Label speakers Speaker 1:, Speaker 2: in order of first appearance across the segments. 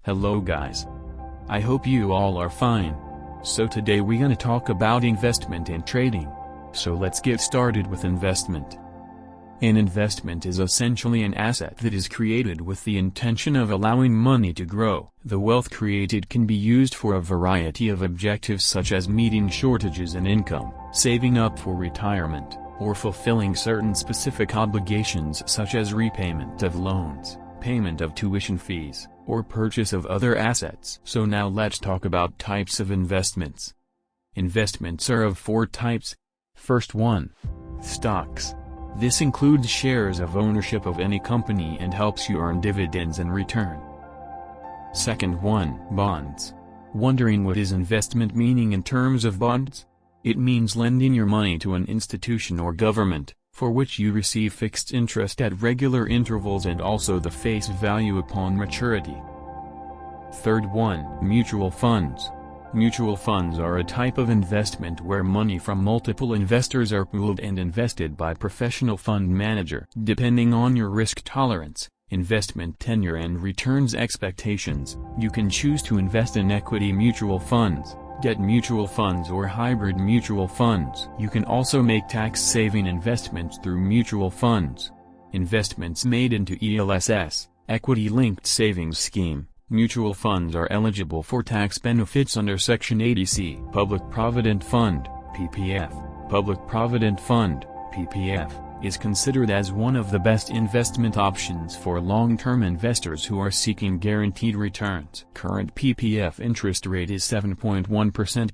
Speaker 1: Hello guys. I hope you all are fine. So today we're gonna talk about investment and trading. So let's get started with investment. An investment is essentially an asset that is created with the intention of allowing money to grow. The wealth created can be used for a variety of objectives such as meeting shortages in income, saving up for retirement, or fulfilling certain specific obligations such as repayment of loans, payment of tuition fees, or purchase of other assets. So now let's talk about types of investments. Investments are of 4 types. First one. Stocks. This includes shares of ownership of any company and helps you earn dividends in return. Second one. Bonds. Wondering what is investment meaning in terms of bonds? It means lending your money to an institution or government, for which you receive fixed interest at regular intervals and also the face value upon maturity. Third one. Mutual funds. Mutual funds are a type of investment where money from multiple investors are pooled and invested by professional fund manager. Depending on your risk tolerance, investment tenure and returns expectations, you can choose to invest in equity mutual funds, debt mutual funds or hybrid mutual funds. You can also make tax-saving investments through mutual funds. Investments made into ELSS, Equity-Linked Savings Scheme. Mutual funds are eligible for tax benefits under Section 80C. Public Provident Fund, PPF. Public Provident Fund, PPF, is considered as one of the best investment options for long-term investors who are seeking guaranteed returns. Current PPF interest rate is 7.1%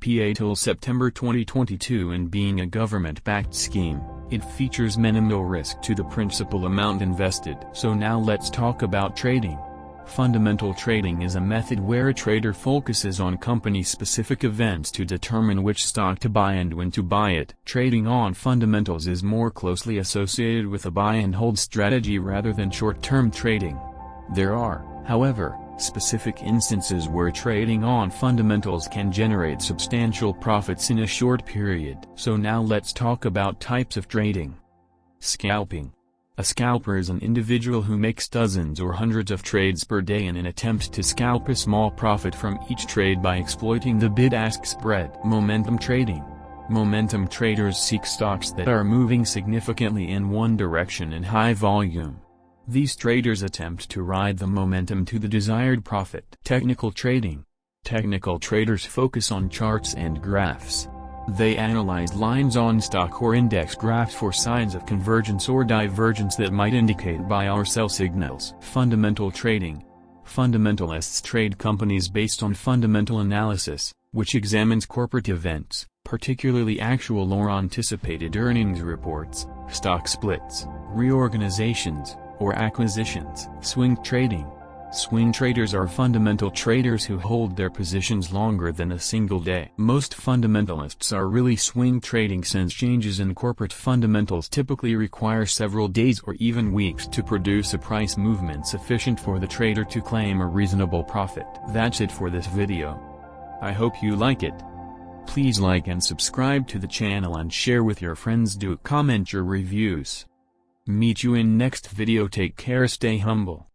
Speaker 1: PA till September 2022, and being a government-backed scheme, it features minimal risk to the principal amount invested. So now let's talk about trading. Fundamental trading is a method where a trader focuses on company-specific events to determine which stock to buy and when to buy it. Trading on fundamentals is more closely associated with a buy-and-hold strategy rather than short-term trading. There are, however, specific instances where trading on fundamentals can generate substantial profits in a short period. So now let's talk about types of trading. Scalping. A scalper is an individual who makes dozens or hundreds of trades per day in an attempt to scalp a small profit from each trade by exploiting the bid-ask spread. Momentum trading. Momentum traders seek stocks that are moving significantly in one direction in high volume. These traders attempt to ride the momentum to the desired profit. Technical trading. Technical traders focus on charts and graphs. They analyze lines on stock or index graphs for signs of convergence or divergence that might indicate buy or sell signals. Fundamental trading. Fundamentalists trade companies based on fundamental analysis, which examines corporate events, particularly actual or anticipated earnings reports, stock splits, reorganizations, or acquisitions. Swing trading. Swing traders are fundamental traders who hold their positions longer than a single day. Most fundamentalists are really swing trading since changes in corporate fundamentals typically require several days or even weeks to produce a price movement sufficient for the trader to claim a reasonable profit. That's it for this video. I hope you like it. Please like and subscribe to the channel and share with your friends. Do comment your reviews. Meet you in next video. Take care, stay humble.